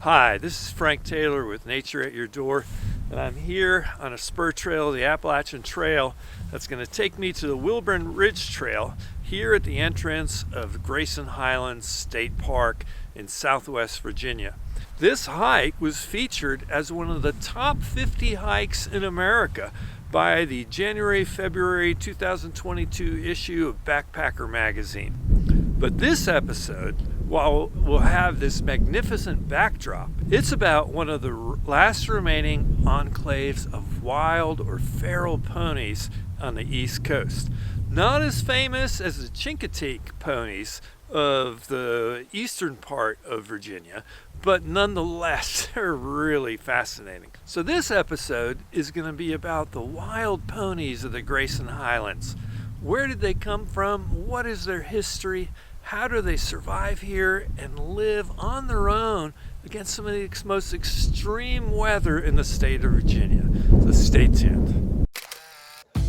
Hi, this is Frank Taylor with Nature at Your Door, and I'm here on a spur trail, the Appalachian Trail, that's going to take me to the Wilburn Ridge Trail here at the entrance of Grayson Highlands State Park in Southwest Virginia. This hike was featured as one of the top 50 hikes in America by the January-February 2022 issue of Backpacker magazine. But this episode, while we'll have this magnificent backdrop, it's about one of the last remaining enclaves of wild or feral ponies on the East Coast. Not as famous as the Chincoteague ponies of the eastern part of Virginia, but nonetheless, they're really fascinating. So this episode is going to be about the wild ponies of the Grayson Highlands. Where did they come from? What is their history? How do they survive here and live on their own against some of the most extreme weather in the state of Virginia? So stay tuned.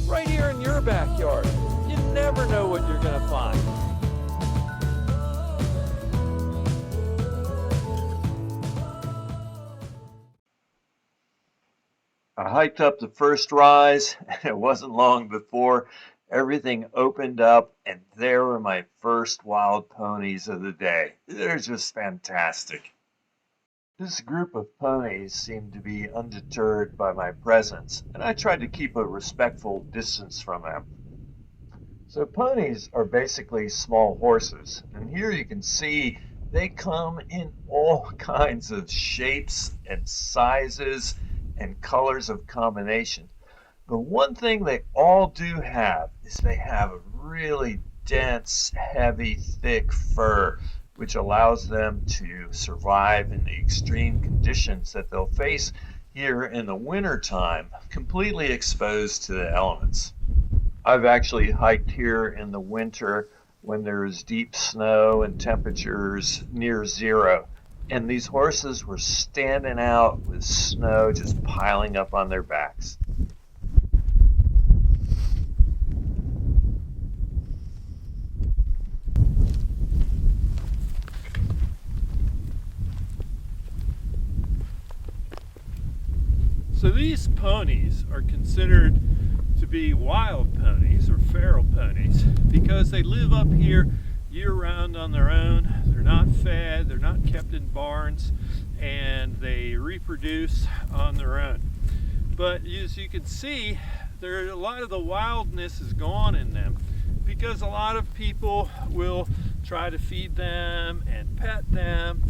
Right here in your backyard, you never know what you're going to find. I hiked up the first rise, and it wasn't long before everything opened up, and there were my first wild ponies of the day. They're just fantastic. This group of ponies seemed to be undeterred by my presence, and I tried to keep a respectful distance from them. So ponies are basically small horses, and here you can see they come in all kinds of shapes and sizes and colors of combination. But one thing they all do have is they have a really dense, heavy, thick fur, which allows them to survive in the extreme conditions that they'll face here in the wintertime, completely exposed to the elements. I've actually hiked here in the winter when there's deep snow and temperatures near zero. And these horses were standing out with snow just piling up on their backs. So these ponies are considered to be wild ponies or feral ponies because they live up here year-round on their own. They're not fed, they're not kept in barns, and they reproduce on their own. But as you can see, a lot of the wildness is gone in them because a lot of people will try to feed them and pet them,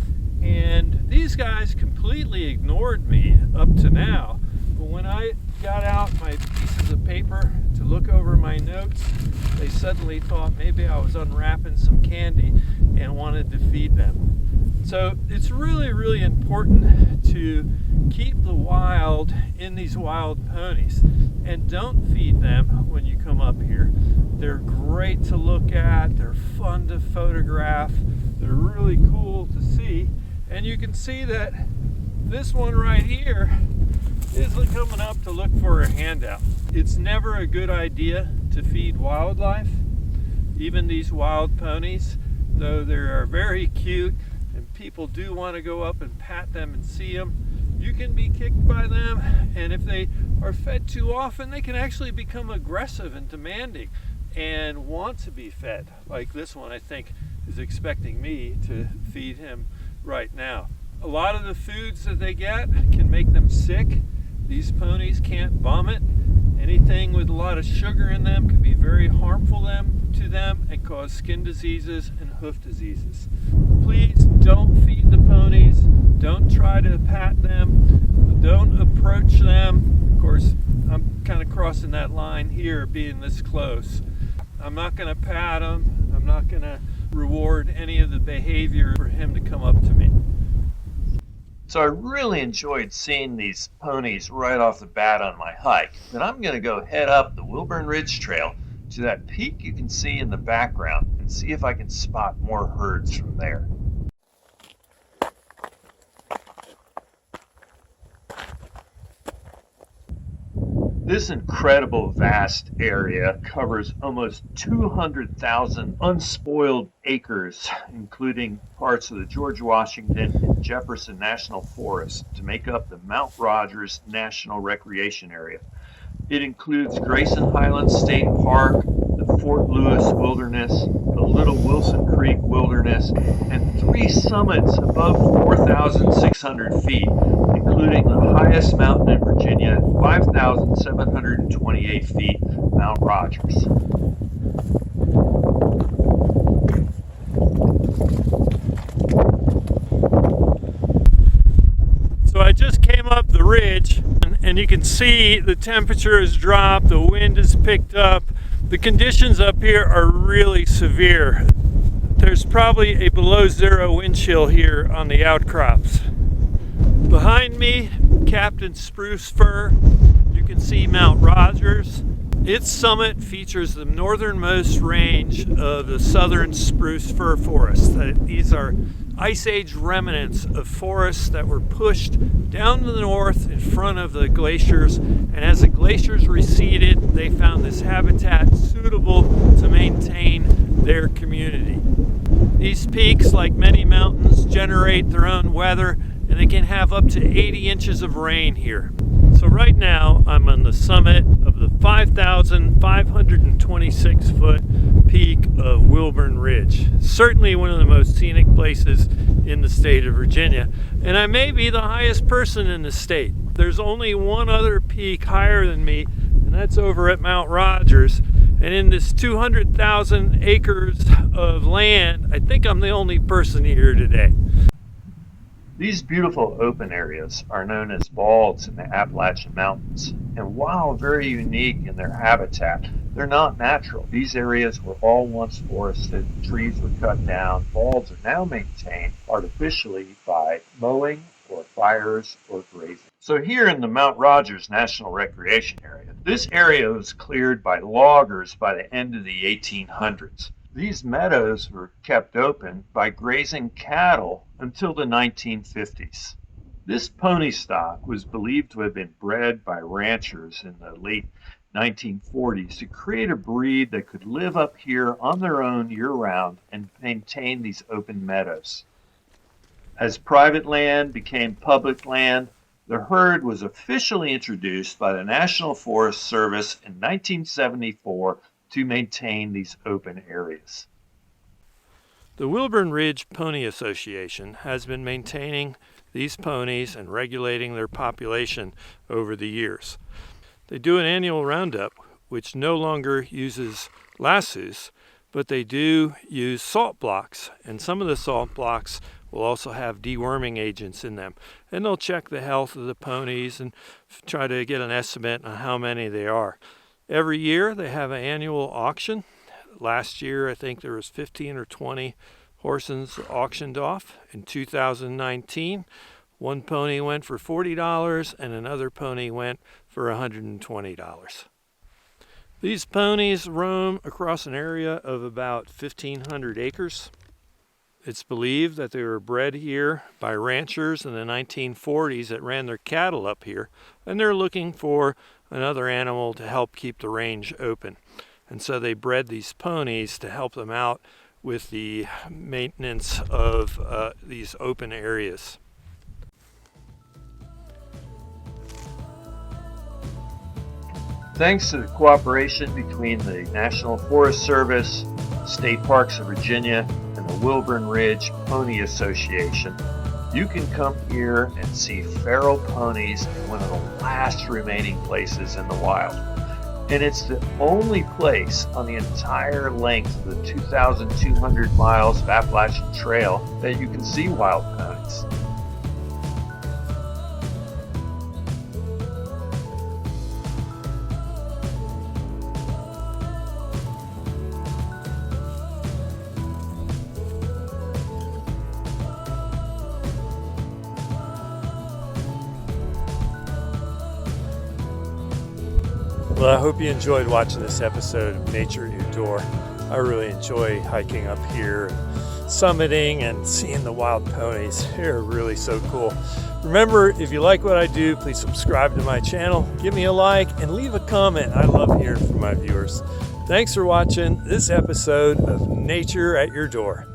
and these guys completely ignored me up to now. But when I got out my pieces of paper to look over my notes, they suddenly thought maybe I was unwrapping some candy and wanted to feed them. So it's really, really important to keep the wild in these wild ponies, and don't feed them when you come up here. They're great to look at, they're fun to photograph, they're really cool to see, and you can see that this one right here is coming up to look for a handout. It's never a good idea to feed wildlife, even these wild ponies, though they are very cute and people do want to go up and pat them and see them. You can be kicked by them, and if they are fed too often, they can actually become aggressive and demanding and want to be fed. Like this one, I think, is expecting me to feed him right now. A lot of the foods that they get can make them sick. These ponies can't vomit. Anything with a lot of sugar in them can be very harmful to them and cause skin diseases and hoof diseases. Please don't feed the ponies. Don't try to pat them. Don't approach them. Of course, I'm kind of crossing that line here, being this close. I'm not going to pat him. I'm not going to reward any of the behavior for him to come up to me. So I really enjoyed seeing these ponies right off the bat on my hike. But I'm going to go head up the Wilburn Ridge Trail to that peak you can see in the background and see if I can spot more herds from there. This incredible vast area covers almost 200,000 unspoiled acres, including parts of the George Washington and Jefferson National Forests, to make up the Mount Rogers National Recreation Area. It includes Grayson Highlands State Park, the Fort Lewis Wilderness, the Little Wilson Creek Wilderness, and 3 summits above 4,600 feet, including the highest mountain in Virginia at 5,728 feet, Mount Rogers. So I just came up the ridge, and you can see the temperature has dropped, the wind has picked up. The conditions up here are really severe. There's probably a below zero wind chill here on the outcrops. Behind me, Captain Spruce-fir. You can see Mount Rogers. Its summit features the northernmost range of the southern spruce-fir forest. These are Ice Age remnants of forests that were pushed down to the north in front of the glaciers, and as the glaciers receded, they found this habitat suitable to maintain their community. These peaks, like many mountains, generate their own weather, and they can have up to 80 inches of rain here. So right now I'm on the summit of the 5,526 foot peak of Wilburn Ridge. Certainly one of the most scenic places in the state of Virginia, and I may be the highest person in the state. There's only one other peak higher than me, and that's over at Mount Rogers. And in this 200,000 acres of land, I think I'm the only person here today. These beautiful open areas are known as balds in the Appalachian Mountains, and while very unique in their habitat, they're not natural. These areas were all once forested, trees were cut down. Balds are now maintained artificially by mowing or fires or grazing. So here in the Mount Rogers National Recreation Area, this area was cleared by loggers by the end of the 1800s. These meadows were kept open by grazing cattle until the 1950s. This pony stock was believed to have been bred by ranchers in the late 1940s to create a breed that could live up here on their own year-round and maintain these open meadows. As private land became public land, the herd was officially introduced by the National Forest Service in 1974 to maintain these open areas. The Wilburn Ridge Pony Association has been maintaining these ponies and regulating their population over the years. They do an annual roundup, which no longer uses lassos, but they do use salt blocks, and some of the salt blocks will also have deworming agents in them. And they'll check the health of the ponies and try to get an estimate on how many they are. Every year they have an annual auction. Last year I think there was 15 or 20 horses auctioned off. In 2019, one pony went for $40 and another pony went for $120. These ponies roam across an area of about 1,500 acres. It's believed that they were bred here by ranchers in the 1940s that ran their cattle up here, and they're looking for another animal to help keep the range open. And so they bred these ponies to help them out with the maintenance of these open areas. Thanks to the cooperation between the National Forest Service, State Parks of Virginia, and the Wilburn Ridge Pony Association, you can come here and see feral ponies in one of the last remaining places in the wild. And it's the only place on the entire length of the 2,200 miles of Appalachian Trail that you can see wild ponies. Well, I hope you enjoyed watching this episode of Nature at Your Door. I really enjoy hiking up here and summiting and seeing the wild ponies. They're really so cool. Remember, if you like what I do, please subscribe to my channel, give me a like, and leave a comment. I love hearing from my viewers. Thanks for watching this episode of Nature at Your Door.